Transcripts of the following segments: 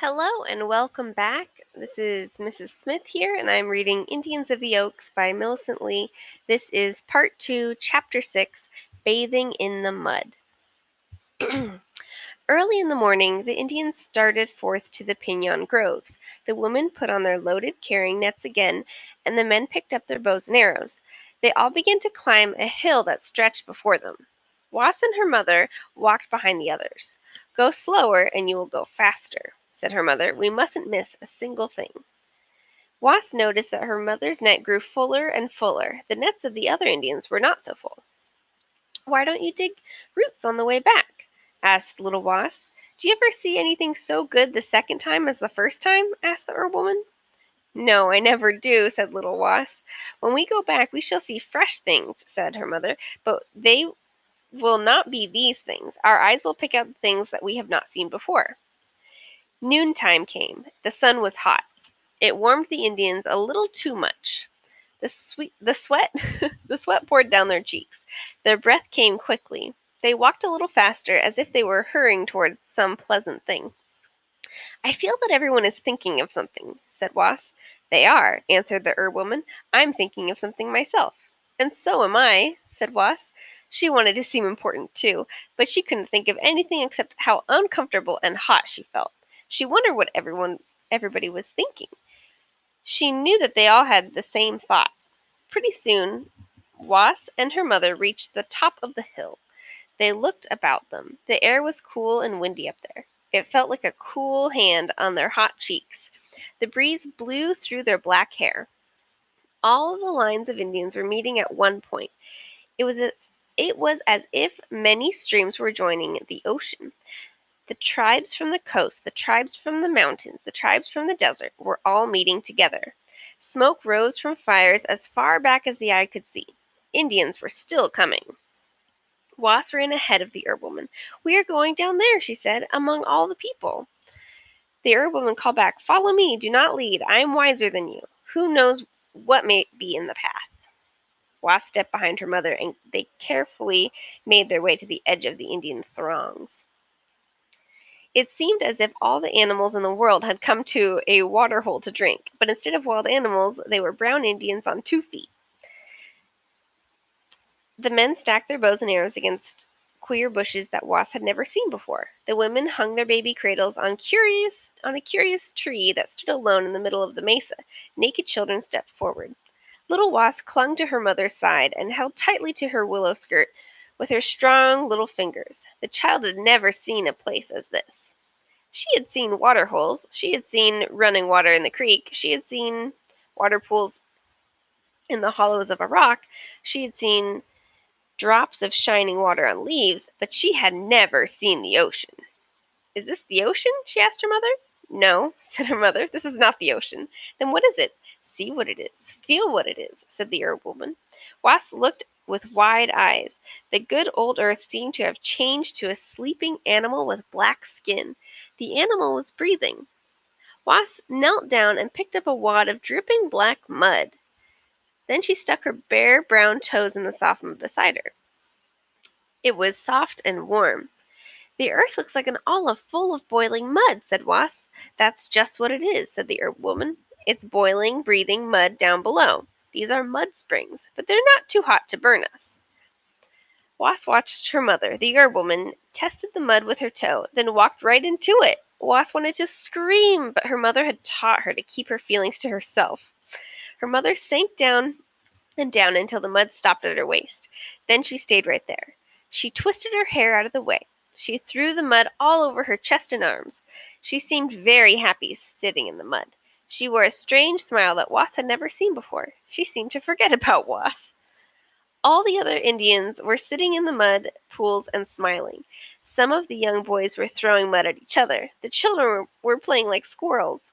Hello and welcome back. This is Mrs. Smith here, and I'm reading Indians of the Oaks by Melicent. This is Part 2, Chapter 6, Bathing in the Mud. Early in the morning, the Indians started forth to the piñon groves. The women put on their loaded carrying nets again, and the men picked up their bows and arrows. They all began to climb a hill that stretched before them. Was and her mother walked behind the others. "Go slower, and you will go faster," said her mother. "We mustn't miss a single thing." Was noticed that her mother's net grew fuller and fuller. The nets of the other Indians were not so full. "Why don't you dig roots on the way back?" asked little Was. "Do you ever see anything so good the second time as the first time?" asked the Herb-woman. "No, I never do," said little Was. "When we go back we shall see fresh things," said her mother, "but they will not be these things. Our eyes will pick out the things that we have not seen before." Noontime came. The sun was hot. It warmed the Indians a little too much. The sweat the sweat poured down their cheeks. Their breath came quickly. They walked a little faster, as if they were hurrying towards some pleasant thing. "I feel that everyone is thinking of something," said Was. "They are," answered the Herb-woman. "I'm thinking of something myself." "And so am I," said Was. She wanted to seem important too, but she couldn't think of anything except how uncomfortable and hot she felt. She wondered what everybody was thinking. She knew that they all had the same thought. Pretty soon Was and her mother reached the top of the hill. They looked about them. The air was cool and windy up there. It felt like a cool hand on their hot cheeks. The breeze blew through their black hair. All the lines of Indians were meeting at one point. It was as if many streams were joining the ocean. The tribes from the coast, the tribes from the mountains, the tribes from the desert were all meeting together. Smoke rose from fires as far back as the eye could see. Indians were still coming. Was ran ahead of the Herb-woman. "We are going down there," she said, "among all the people." The Herb-woman called back, "Follow me, do not lead. I am wiser than you. Who knows what may be in the path?" Was stepped behind her mother, and they carefully made their way to the edge of the Indian throngs. It seemed as if all the animals in the world had come to a water hole to drink, but instead of wild animals, they were brown Indians on 2 feet. The men stacked their bows and arrows against queer bushes that Was had never seen before. The women hung their baby cradles on a curious tree that stood alone in the middle of the mesa. Naked children stepped forward. Little Was clung to her mother's side and held tightly to her willow skirt with her strong little fingers. The child had never seen a place as this. She had seen water holes. She had seen running water in the creek. She had seen water pools in the hollows of a rock. She had seen drops of shining water on leaves, but she had never seen the ocean. "Is this the ocean?" she asked her mother. "No," said her mother, "this is not the ocean." "Then what is it?" "See what it is. Feel what it is," said the Herb-woman. Was looked with wide eyes. The good old earth seemed to have changed to a sleeping animal with black skin. The animal was breathing. Was knelt down and picked up a wad of dripping black mud. Then she stuck her bare brown toes in the soft mud beside her. It was soft and warm. "The earth looks like an olive full of boiling mud," said Was. "That's just what it is," said the Herb-woman. "It's boiling, breathing mud down below. These are mud springs, but they're not too hot to burn us." Was watched her mother, the Herb-woman, tested the mud with her toe, then walked right into it. Was wanted to scream, but her mother had taught her to keep her feelings to herself. Her mother sank down and down until the mud stopped at her waist. Then she stayed right there. She twisted her hair out of the way. She threw the mud all over her chest and arms. She seemed very happy sitting in the mud. She wore a strange smile that Was had never seen before. She seemed to forget about Was. All the other Indians were sitting in the mud pools and smiling. Some of the young boys were throwing mud at each other. The children were playing like squirrels.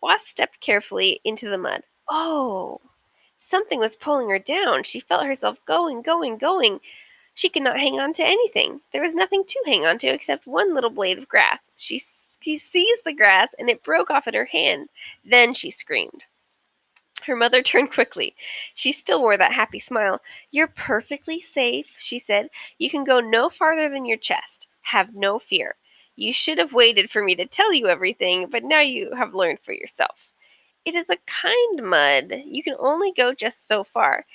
Was stepped carefully into the mud. Oh! Something was pulling her down. She felt herself going, going, going. She could not hang on to anything. There was nothing to hang on to except one little blade of grass. She seized the grass, and it broke off in her hand. Then she screamed. Her mother turned quickly. She still wore that happy smile. "You're perfectly safe," she said. "You can go no farther than your chest. Have no fear. You should have waited for me to tell you everything, but now you have learned for yourself. It is a kind mud. You can only go just so far.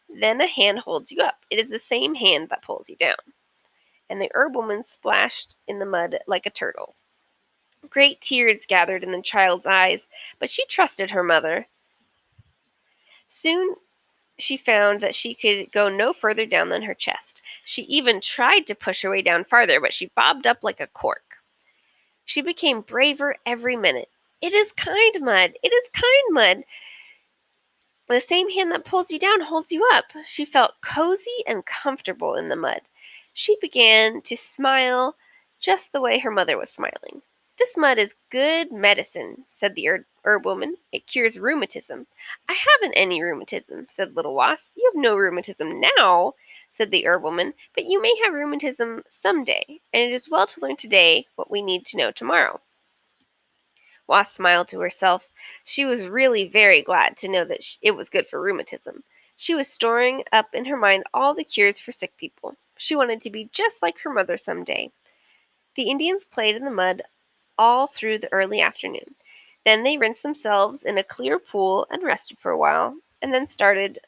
Then a hand holds you up. It is the same hand that pulls you down." And the herb woman splashed in the mud like a turtle. Great tears gathered in the child's eyes, but she trusted her mother. Soon she found that she could go no further down than her chest. She even tried to push her way down farther, but she bobbed up like a cork. She became braver every minute. "It is kind mud. It is kind mud. The same hand that pulls you down holds you up." She felt cozy and comfortable in the mud. She began to smile just the way her mother was smiling. "This mud is good medicine," said the herb woman. "It cures rheumatism." "I haven't any rheumatism," said little Was. "You have no rheumatism now," said the herb woman, "but you may have rheumatism some day, and it is well to learn today what we need to know tomorrow." Was smiled to herself. She was really very glad to know that it was good for rheumatism. She was storing up in her mind all the cures for sick people. She wanted to be just like her mother some day. The Indians played in the mud all through the early afternoon. Then they rinsed themselves in a clear pool and rested for a while, and then started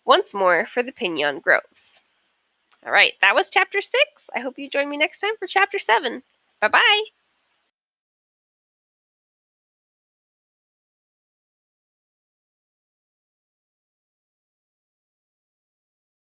once more for the pinon groves. All right, that was chapter 6. I hope you join me next time for chapter 7. Bye-bye.